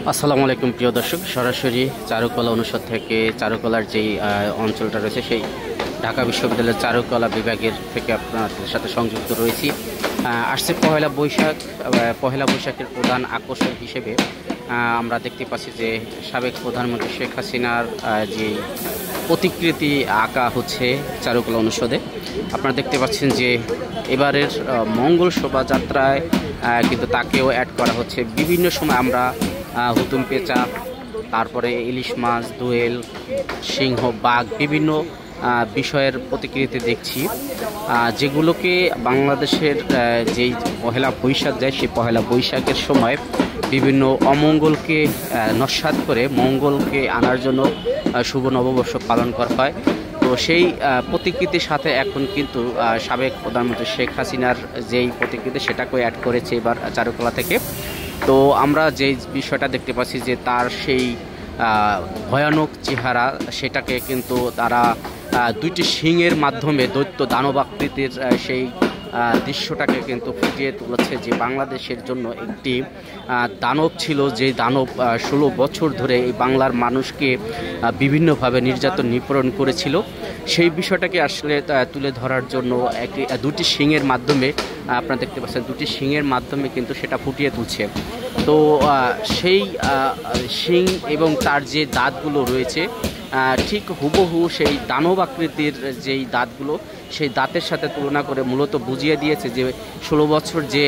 আসসালামু আলাইকুম প্রিয় দর্শক, সরাসরি চারুকলা অনুষদ থেকে চারুকলার যেই অঞ্চলটা রয়েছে সেই ঢাকা বিশ্ববিদ্যালয়ের চারুকলা বিভাগের থেকে আপনাদের সাথে সংযুক্ত রয়েছি। আসছে পহেলা বৈশাখের প্রধান আকর্ষণ হিসেবে আমরা দেখতে পাচ্ছি যে সাবেক প্রধানমন্ত্রী শেখ হাসিনার যে প্রতিকৃতি আঁকা হচ্ছে চারুকলা অনুষদে। আপনারা দেখতে পাচ্ছেন যে এবারের মঙ্গল শোভাযাত্রায় কিন্তু তাকেও অ্যাড করা হচ্ছে। বিভিন্ন সময় আমরা হুতুম পেঁচা, তারপরে ইলিশ মাছ, দোয়েল, সিংহ, বাঘ বিভিন্ন বিষয়ের প্রতিকৃতি দেখছি, যেগুলোকে বাংলাদেশের যেই পহেলা বৈশাখ যায় সেই পহেলা বৈশাখের সময় বিভিন্ন অমঙ্গলকে নস্যাৎ করে মঙ্গলকে আনার জন্য শুভ নববর্ষ পালন করা হয়। তো সেই প্রতিকৃতির সাথে এখন কিন্তু সাবেক প্রধানমন্ত্রী শেখ হাসিনার যেই প্রতিকৃতি সেটাকেও অ্যাড করেছে এবার চারুকলা থেকে। তো আমরা যে বিষয়টা দেখতে পাচ্ছি যে তার সেই ভয়ানক চেহারা, সেটাকে কিন্তু তারা দুইটি সিংহের মাধ্যমে দৈত্য দানবাকৃতির সেই দৃশ্যটাকে কিন্তু ফুটিয়ে তুলেছে, যে বাংলাদেশের জন্য একটি দানব ছিল, যে দানব 16 বছর ধরে এই বাংলার মানুষকে বিভিন্নভাবে নির্যাতন নিপীড়ন করেছিল। সেই বিষয়টাকে আসলে তুলে ধরার জন্য দুটি সিংহের মাধ্যমে আপনারা দেখতে পাচ্ছেন, দুটি সিংহের মাধ্যমে কিন্তু সেটা ফুটিয়ে তুলছে। তো সেই সিং এবং তার যে দাঁতগুলো রয়েছে ঠিক হুবহু সেই দানব আকৃতির যেই দাঁতগুলো, সেই দাঁতের সাথে তুলনা করে মূলত বুঝিয়ে দিয়েছে যে 16 বছর যে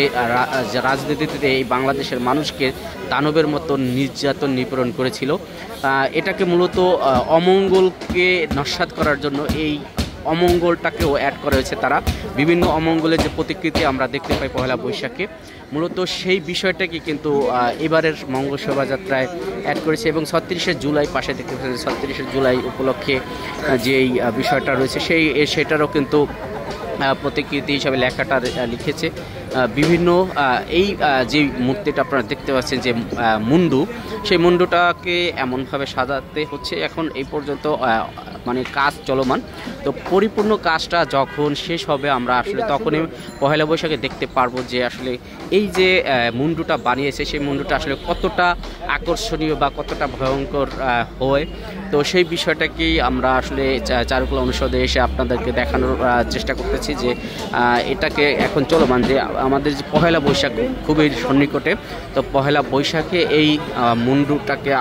রাজনীতিতে এই বাংলাদেশের মানুষকে দানবের মতো নির্যাতন নিপীড়ন করেছিল, এটাকে মূলত অমঙ্গলকে নস্যাৎ করার জন্য এই অমঙ্গলটাকেও অ্যাড করা হয়েছে। তারা বিভিন্ন অমঙ্গলের যে প্রতিকৃতি আমরা দেখতে পাই পহেলা বৈশাখে, মূলত সেই বিষয়টাকে কিন্তু এবারের মঙ্গল শোভাযাত্রায় অ্যাড করেছে। এবং 36শে জুলাই পাশে দেখতে পাচ্ছেন, 36শে জুলাই উপলক্ষে যেই বিষয়টা রয়েছে সেটারও কিন্তু প্রতিকৃতি হিসাবে লেখাটা লিখেছে। বিভিন্ন এই যে মূর্তিটা আপনারা দেখতে পাচ্ছেন যে মুন্ডু, সেই মুন্ডুটাকে এমনভাবে সাজাতে হচ্ছে। এখন এই পর্যন্ত মানে কাজ চলমান। তো পরিপূর্ণ কাজটা যখন শেষ হবে আমরা আসলে তখনই পহেলা বৈশাখে দেখতে পারবো যে আসলে এই যে মুন্ডুটা বানিয়েছে সেই মুন্ডুটা আসলে কতটা আকর্ষণীয় বা কতটা ভয়ঙ্কর হয়। তো সেই বিষয়টাকেই আমরা আসলে চারুকলা অনুষদে এসে আপনাদেরকে দেখানোর চেষ্টা করতেছি যে এটাকে এখন চলমান, যে আমাদের যে পহেলা বৈশাখ খুবই সন্নিকটে। তো পহেলা বৈশাখে এই মুন্ডুটাকে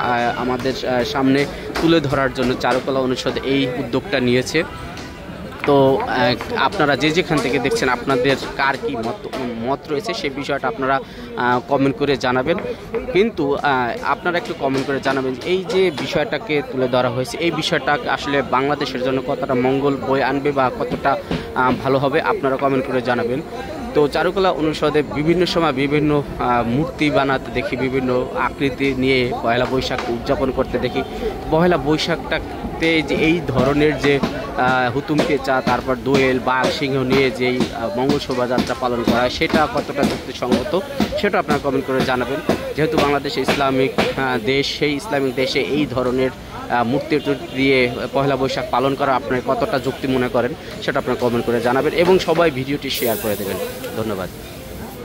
আমাদের সামনে তুলে ধরার জন্য চারুকলা অনুষদ এই উদ্যোগটা নিয়েছে। তো আপনারা যে যেখান থেকে দেখছেন আপনাদের কার কি মত রয়েছে সেই বিষয়টা আপনারা কমেন্ট করে জানাবেন। কিন্তু আপনারা একটু কমেন্ট করে জানাবেন এই যে বিষয়টাকে তুলে ধরা হয়েছে, এই বিষয়টা আসলে বাংলাদেশের জন্য কতটা মঙ্গল বয়ে আনবে বা কতটা ভালো হবে, আপনারা কমেন্ট করে জানাবেন। তো চারুকলা অনুষদে বিভিন্ন সময় বিভিন্ন মূর্তি বানাতে দেখি, বিভিন্ন আকৃতি নিয়ে পহেলা বৈশাখ উদযাপন করতে দেখি। পহেলা বৈশাখটাতে যে এই ধরনের যে হুতুম পেঁচা, তারপর দোয়েল, বাঘ, সিংহ নিয়ে যেই মঙ্গল শোভাযাত্রা পালন করা হয় সেটা কতটা যুক্তিসঙ্গত সেটা আপনারা কমেন্ট করে জানাবেন। যেহেতু বাংলাদেশ ইসলামিক দেশ, সেই ইসলামিক দেশে এই ধরনের মূর্তি দিয়ে পহেলা বৈশাখ পালন করা আপনারা কতটা যুক্তি মনে করেন সেটা আপনারা কমেন্ট করে জানাবেন এবং সবাই ভিডিওটি শেয়ার করে দেবেন। ধন্যবাদ।